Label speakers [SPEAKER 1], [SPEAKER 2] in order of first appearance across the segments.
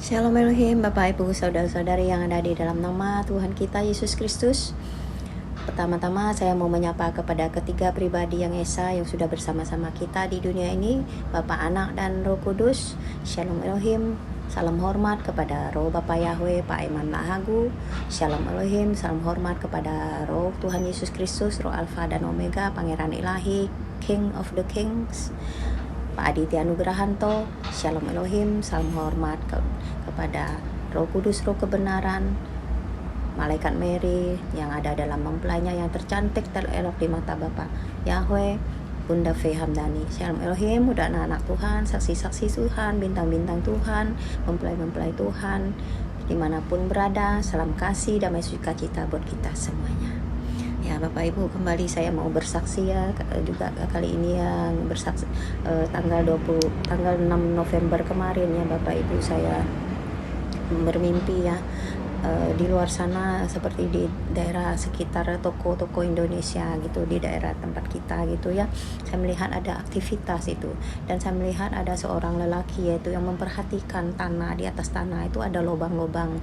[SPEAKER 1] Shalom Elohim, Bapak Ibu Saudara-saudari yang ada di dalam nama Tuhan kita Yesus Kristus. Pertama-tama saya mau menyapa kepada ketiga pribadi yang esa yang sudah bersama-sama kita di dunia ini, Bapa, Anak, dan Roh Kudus. Shalom Elohim, salam hormat kepada Roh Bapa Yahweh, Pak Iman Mahagu. Shalom Elohim, salam hormat kepada Roh Tuhan Yesus Kristus, Roh Alfa dan Omega, Pangeran Ilahi, King of the Kings, Pak Aditya Nugrahanto. Shalom Elohim, salam hormat kepada Roh Kudus, Roh Kebenaran, Malaikat Mary yang ada dalam mempelainya yang tercantik terelok di mata Bapa Yahweh, Bunda Fe Hamdani. Shalom Elohim, udah anak-anak Tuhan, saksi-saksi Tuhan, bintang-bintang Tuhan, mempelai-mempelai Tuhan, dimanapun berada, salam kasih, damai sukacita buat kita semuanya. Ya Bapak Ibu, kembali saya mau bersaksi ya, juga kali ini yang bersaksi tanggal 6 November kemarin ya Bapak Ibu, saya bermimpi ya, di luar sana seperti di daerah sekitar toko-toko Indonesia gitu, di daerah tempat kita gitu ya, saya melihat ada aktivitas itu, dan saya melihat ada seorang lelaki yaitu yang memperhatikan tanah. Di atas tanah itu ada lubang-lubang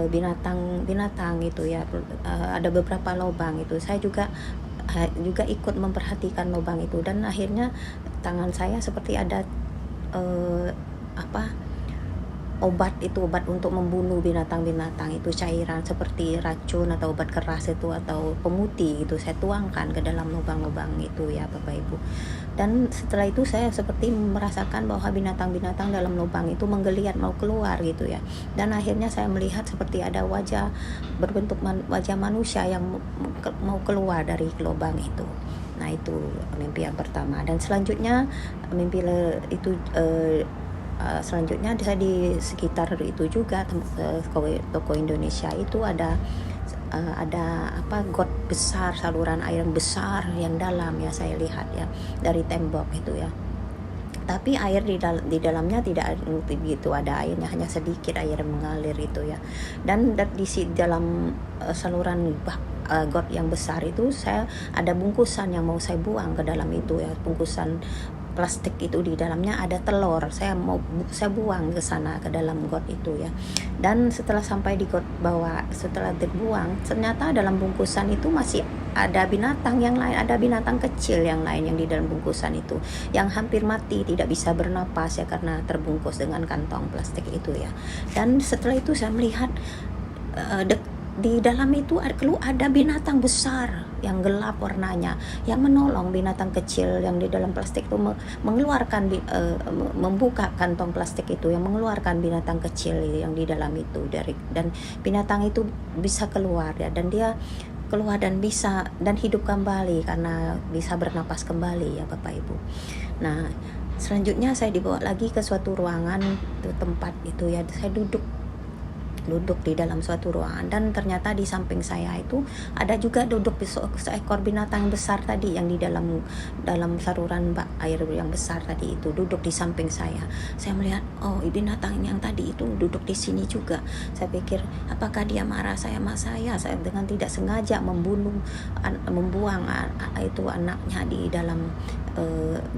[SPEAKER 1] binatang gitu ya, ada beberapa lubang itu. Saya juga ikut memperhatikan lubang itu, dan akhirnya tangan saya seperti ada obat untuk membunuh binatang-binatang itu, cairan seperti racun atau obat keras itu atau pemutih itu, saya tuangkan ke dalam lubang-lubang itu ya Bapak Ibu. Dan setelah itu saya seperti merasakan bahwa binatang-binatang dalam lubang itu menggeliat mau keluar gitu ya, dan akhirnya saya melihat seperti ada wajah berbentuk wajah manusia yang mau keluar dari lubang itu. Nah, itu mimpi yang pertama. Dan selanjutnya mimpi itu selanjutnya saya di sekitar itu juga toko Indonesia itu ada got besar, saluran air yang besar yang dalam ya, saya lihat ya dari tembok itu ya. Tapi air di dalamnya tidak begitu ada airnya, hanya sedikit air yang mengalir itu ya. Dan di dalam saluran got yang besar itu, saya ada bungkusan yang mau saya buang ke dalam itu ya, bungkusan plastik itu, di dalamnya ada telur. Saya buang ke sana, ke dalam got itu ya. Dan setelah sampai di got bawah, setelah dibuang, ternyata dalam bungkusan itu masih ada binatang yang lain, ada binatang kecil yang lain yang di dalam bungkusan itu, yang hampir mati, tidak bisa bernapas ya karena terbungkus dengan kantong plastik itu ya. Dan setelah itu saya melihat di dalam itu ada binatang besar yang gelap warnanya, yang menolong binatang kecil yang di dalam plastik itu, mengeluarkan membuka kantong plastik itu, yang mengeluarkan binatang kecil yang di dalam itu dan binatang itu bisa keluar ya, dan dia keluar dan hidup kembali karena bisa bernapas kembali ya Bapak Ibu. Nah, selanjutnya saya dibawa lagi ke suatu ruangan, itu tempat itu ya, saya duduk di dalam suatu ruangan, dan ternyata di samping saya itu ada juga duduk seekor binatang besar tadi yang di dalam saluran air yang besar tadi itu, duduk di samping saya. Saya melihat, oh, binatang yang tadi itu duduk di sini juga. Saya pikir, apakah dia marah saya dengan tidak sengaja membuang itu anaknya di dalam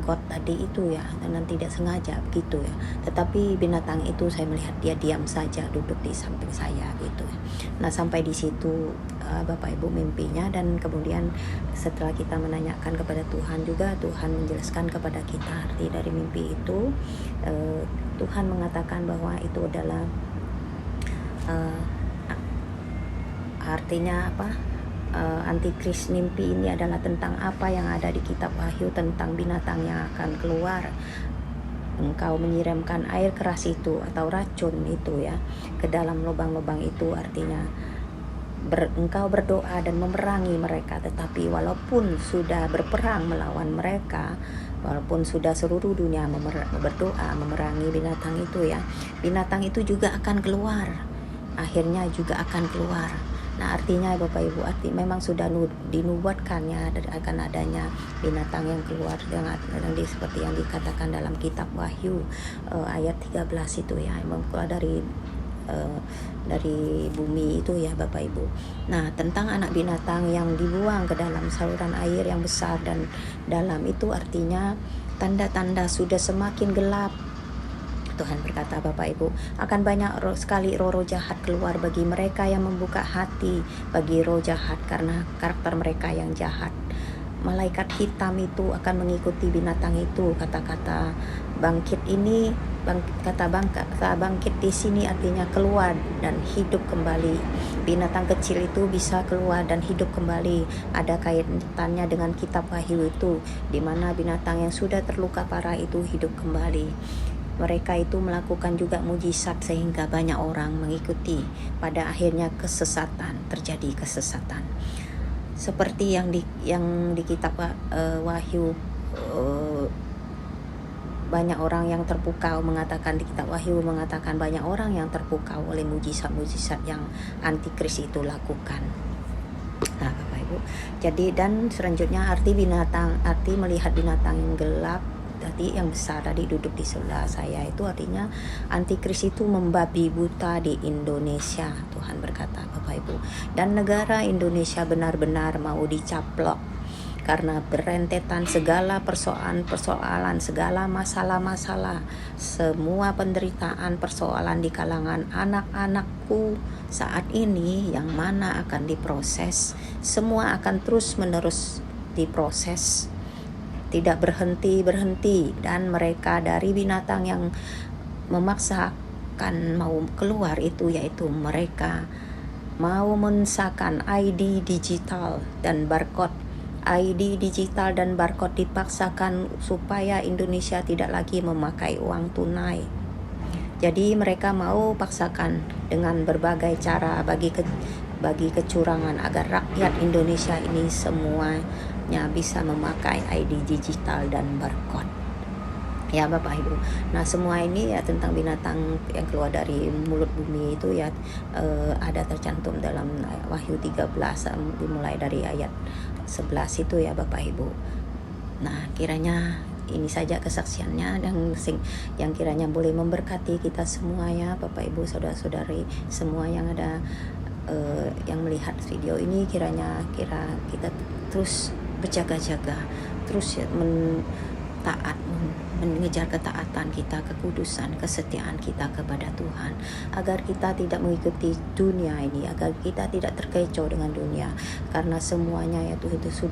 [SPEAKER 1] got tadi itu ya, dengan tidak sengaja gitu ya. Tetapi binatang itu saya melihat dia diam saja duduk di samping saya gitu ya. Nah, sampai di situ Bapak Ibu mimpinya, dan kemudian setelah kita menanyakan kepada Tuhan juga, Tuhan menjelaskan kepada kita arti dari mimpi itu. Tuhan mengatakan bahwa itu adalah artinya apa? Antikris. Mimpi ini adalah tentang apa yang ada di kitab Wahyu tentang binatang yang akan keluar. Engkau menyiramkan air keras itu atau racun itu ya ke dalam lubang-lubang itu, artinya engkau berdoa dan memerangi mereka, tetapi walaupun sudah berperang melawan mereka, walaupun sudah seluruh dunia berdoa memerangi binatang itu ya, binatang itu juga akan keluar, akhirnya juga akan keluar. Nah, artinya Bapak Ibu, memang sudah dinubuatkannya akan adanya binatang yang keluar yang seperti yang dikatakan dalam kitab Wahyu ayat 13 itu ya, memang keluar dari bumi itu ya Bapak Ibu. Nah, tentang anak binatang yang dibuang ke dalam saluran air yang besar dan dalam itu, artinya tanda-tanda sudah semakin gelap, Tuhan berkata, Bapak Ibu, akan banyak sekali roh-roh jahat keluar bagi mereka yang membuka hati bagi roh jahat karena karakter mereka yang jahat. Malaikat hitam itu akan mengikuti binatang itu. Kata-kata bangkit ini, kata bangkit di sini artinya keluar dan hidup kembali. Binatang kecil itu bisa keluar dan hidup kembali. Ada kaitannya dengan kitab Wahyu itu, di mana binatang yang sudah terluka parah itu hidup kembali. Mereka itu melakukan juga mujizat sehingga banyak orang mengikuti. Pada akhirnya terjadi kesesatan. Seperti yang di kitab Wahyu, banyak orang yang terpukau, mengatakan di kitab Wahyu mengatakan banyak orang yang terpukau oleh mujizat-mujizat yang antikris itu lakukan. Nah, Bapak Ibu, jadi dan selanjutnya arti melihat binatang yang gelap tadi yang besar tadi duduk di sebelah saya itu artinya antikris itu membabi buta di Indonesia. Tuhan berkata, Bapak Ibu, dan negara Indonesia benar-benar mau dicaplok karena berentetan segala persoalan, segala masalah-masalah, semua penderitaan, persoalan di kalangan anak-anakku saat ini yang mana akan diproses, semua akan terus-menerus diproses, tidak berhenti, dan mereka dari binatang yang memaksakan mau keluar itu, yaitu mereka mau mensahkan ID digital dan barcode. ID digital dan barcode dipaksakan supaya Indonesia tidak lagi memakai uang tunai. Jadi mereka mau paksakan dengan berbagai cara bagi kecurangan agar rakyat Indonesia ini semuanya bisa memakai ID digital dan barcode. Ya Bapak Ibu. Nah, semua ini ya tentang binatang yang keluar dari mulut bumi itu ya ada tercantum dalam Wahyu 13 dimulai dari ayat 11 itu ya Bapak Ibu. Nah, kiranya ini saja kesaksiannya yang kiranya boleh memberkati kita semua ya Bapak Ibu, saudara-saudari semua yang ada yang melihat video ini, kiranya kita terus berjaga-jaga, terus ya, mengejar ketaatan kita, kekudusan, kesetiaan kita kepada Tuhan, agar kita tidak mengikuti dunia ini, agar kita tidak terkecoh dengan dunia, karena semuanya ya Tuhan itu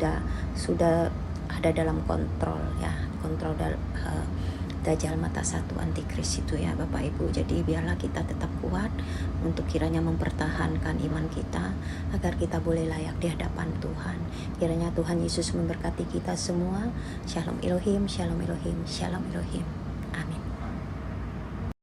[SPEAKER 1] sudah ada dalam kontrol ya, kontrol Dajjal mata satu antikris itu ya Bapak Ibu. Jadi biarlah kita tetap kuat untuk kiranya mempertahankan iman kita agar kita boleh layak di hadapan Tuhan. Kiranya Tuhan Yesus memberkati kita semua. Shalom Elohim, Shalom Elohim, Shalom Elohim.